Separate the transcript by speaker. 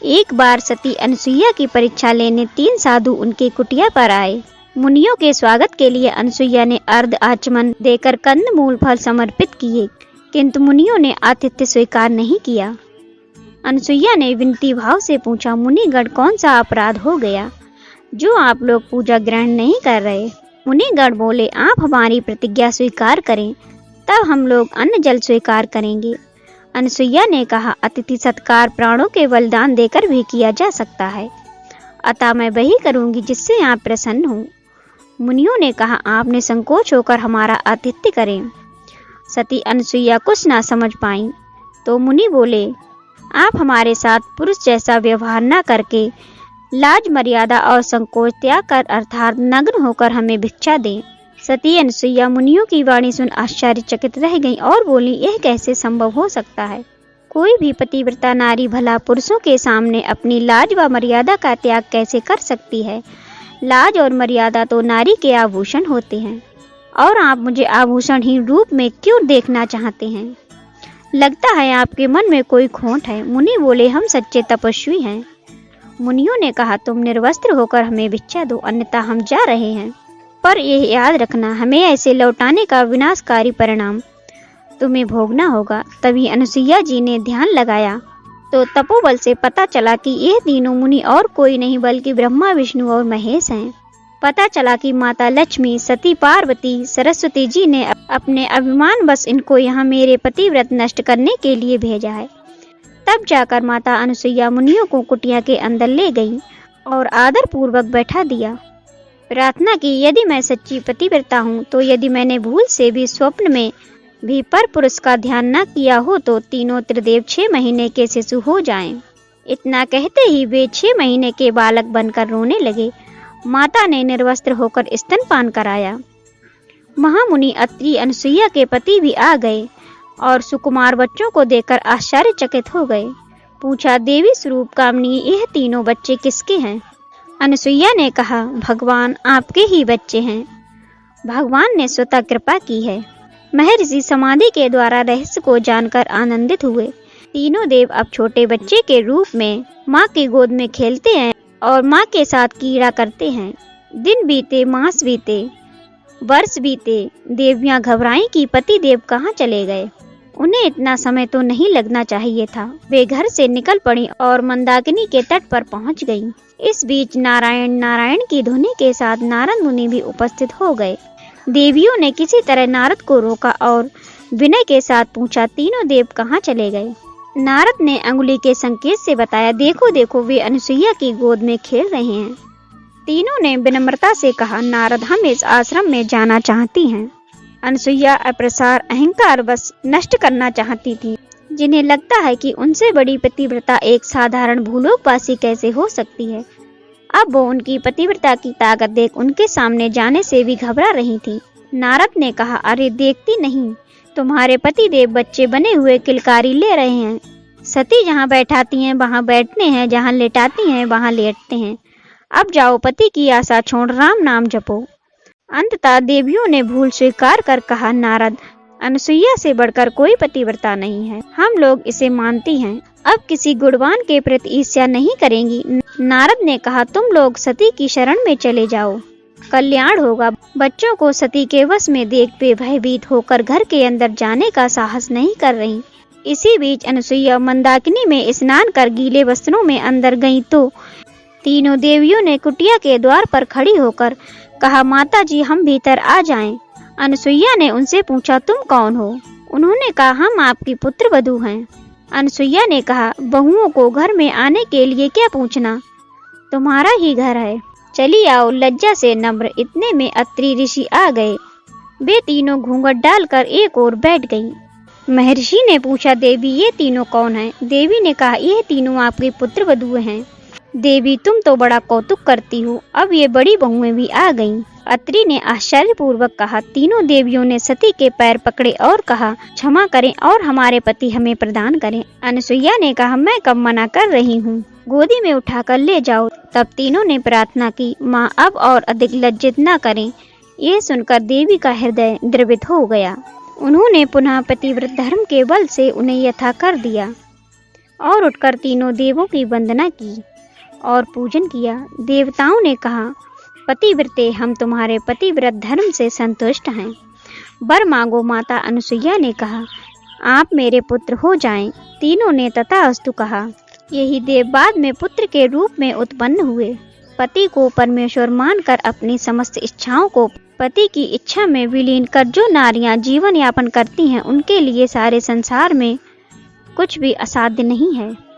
Speaker 1: एक बार सती अनसुईया की परीक्षा लेने 3 साधु उनकी कुटिया पर आए। मुनियों के स्वागत के लिए अनसुईया ने अर्ध आचमन देकर कंद मूल फल समर्पित किए, किंतु मुनियों ने आतिथ्य स्वीकार नहीं किया। अनसुईया ने विनती भाव से पूछा, मुनिगण कौन सा अपराध हो गया जो आप लोग पूजा ग्रहण नहीं कर रहे? मुनिगण बोले, आप हमारी प्रतिज्ञा स्वीकार करें, तब हम लोग अन्न जल स्वीकार करेंगे। अनसुईया ने कहा, अतिथि सत्कार प्राणों के बलिदान देकर भी किया जा सकता है, अतः मैं वही करूंगी जिससे आप प्रसन्न हो। मुनियों ने कहा, आपने संकोच होकर हमारा आतिथ्य करें। सती अनसुईया कुछ ना समझ पाई तो मुनि बोले, आप हमारे साथ पुरुष जैसा व्यवहार न करके लाज मर्यादा और संकोच त्याग कर अर्थात नग्न होकर हमें भिक्षा दें। सती अनसुईया मुनियों की वाणी सुन आश्चर्यचकित रह गईं और बोली, यह कैसे संभव हो सकता है? कोई भी पतिव्रता नारी भला पुरुषों के सामने अपनी लाज व मर्यादा का त्याग कैसे कर सकती है? लाज और मर्यादा तो नारी के आभूषण होते हैं, और आप मुझे आभूषणहीन रूप में क्यों देखना चाहते हैं? लगता है आपके मन में कोई खोट है। मुनि बोले, हम सच्चे तपस्वी हैं। मुनियों ने कहा, तुम निर्वस्त्र होकर हमें भिक्षा दो, अन्यथा हम जा रहे हैं। पर यह याद रखना, हमें ऐसे लौटाने का विनाशकारी परिणाम तुम्हें भोगना होगा। तभी अनसुईया जी ने ध्यान लगाया तो तपोबल से पता चला कि यह तीनों मुनि और कोई नहीं बल्कि ब्रह्मा, विष्णु और महेश हैं। पता चला कि माता लक्ष्मी, सती पार्वती, सरस्वती जी ने अपने अभिमान बस इनको यहाँ मेरे पतिव्रत नष्ट करने के लिए भेजा है। तब जाकर माता अनसुईया मुनियों को कुटिया के अंदर ले गई और आदर पूर्वक बैठा दिया। प्रार्थना की, यदि मैं सच्ची पतिव्रता हूँ तो यदि मैंने भूल से भी स्वप्न में भी पर पुरुष का ध्यान न किया हो तो तीनों त्रिदेव 6 महीने के शिशु हो जाएं। इतना कहते ही वे 6 महीने के बालक बनकर रोने लगे। माता ने निर्वस्त्र होकर स्तनपान कराया। महामुनि अत्रि अनसुईया के पति भी आ गए और सुकुमार बच्चों को देखकर आश्चर्यचकित हो गए। पूछा, देवी स्वरूप कामनी, यह तीनों बच्चे किसके हैं? अनसुईया ने कहा, भगवान आपके ही बच्चे हैं। भगवान ने स्वतः कृपा की है। महर्षि समाधि के द्वारा रहस्य को जानकर आनंदित हुए। तीनों देव अब छोटे बच्चे के रूप में माँ की गोद में खेलते हैं और माँ के साथ क्रीड़ा करते हैं। दिन बीते, मास बीते, वर्ष बीते, देवियां घबराई कि पति देव कहाँ चले गए। उन्हें इतना समय तो नहीं लगना चाहिए था। वे घर से निकल पड़ी और मंदाकिनी के तट पर पहुंच गईं। इस बीच नारायण नारायण की ध्वनि के साथ नारद मुनि भी उपस्थित हो गए। देवियों ने किसी तरह नारद को रोका और विनय के साथ पूछा, तीनों देव कहाँ चले गए? नारद ने अंगुली के संकेत से बताया, देखो देखो, वे अनसुईया की गोद में खेल रहे हैं। तीनों ने विनम्रता से कहा, नारद, हम इस आश्रम में जाना चाहती हैं। अनसुईया अप्रसार अहंकार बस नष्ट करना चाहती थी। जिन्हें लगता है कि उनसे बड़ी पतिव्रता एक साधारण भूलोकवासी कैसे हो सकती है। अब वो उनकी पतिव्रता की ताकत देख उनके सामने जाने से भी घबरा रही थी। नारद ने कहा, अरे देखती नहीं, तुम्हारे पति देव बच्चे बने हुए किलकारी ले रहे हैं। सती जहाँ बैठाती हैं वहाँ बैठते हैं, जहाँ लेटाती हैं वहाँ लेटते हैं। अब जाओ, पति की आशा छोड़ राम नाम जपो। अंततः देवियों ने भूल स्वीकार कर कहा, नारद, अनसुईया से बढ़कर कोई पतिव्रता नहीं है, हम लोग इसे मानती हैं। अब किसी गुणवान के प्रति ईर्ष्या नहीं करेंगी। नारद ने कहा, तुम लोग सती की शरण में चले जाओ, कल्याण होगा। बच्चों को सती के वश में देख वे भयभीत होकर घर के अंदर जाने का साहस नहीं कर रही। इसी बीच अनसुईया मंदाकिनी में स्नान कर गीले वस्त्रों में अंदर गईं तो तीनों देवियों ने कुटिया के द्वार पर खड़ी होकर कहा, माता जी, हम भीतर आ जाएं। अनसुईया ने उनसे पूछा, तुम कौन हो? उन्होंने कहा, हम आपकी पुत्र वधू हैं। अनसुईया ने कहा, बहुओं को घर में आने के लिए क्या पूछना, तुम्हारा ही घर है, चली आओ। लज्जा से नम्र। इतने में अत्रि ऋषि आ गए। वे तीनों घूंघट डालकर एक ओर बैठ गईं। महर्षि ने पूछा, देवी, ये तीनों कौन हैं? देवी ने कहा, ये तीनों आपके पुत्र वधू हैं। देवी, तुम तो बड़ा कौतुक करती हो। अब ये बड़ी बहुएं भी आ गईं। अत्रि ने आश्चर्यपूर्वक कहा। तीनों देवियों ने सती के पैर पकड़े और कहा, क्षमा करें और हमारे पति हमें प्रदान करें। अनसुईया ने कहा, मैं कब मना कर रही हूँ, गोदी में उठाकर ले जाओ। तब तीनों ने प्रार्थना की, माँ अब और अधिक लज्जित न करें। ये सुनकर देवी का हृदय द्रवित हो गया। उन्होंने पुनः पतिव्रत धर्म के बल से उन्हें यथा कर दिया। और उठकर तीनों देवों की वंदना की और पूजन किया। देवताओं ने कहा, पतिव्रते, हम तुम्हारे पतिव्रत धर्म से संतुष्ट हैं। वर मांगो। माता अनुसुईया ने कहा, आप मेरे पुत्र हो जाएं। तीनों ने तथास्तु कहा। यही देव बाद में पुत्र के रूप में उत्पन्न हुए। पति को परमेश्वर मानकर अपनी समस्त इच्छाओं को पति की इच्छा में विलीन कर जो नारियां जीवन यापन करती हैं, उनके लिए सारे संसार में कुछ भी असाध्य नहीं है।